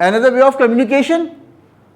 another way of communication.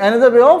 another way of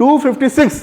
256.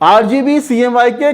RGB, CMYK,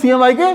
CMYK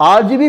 RGB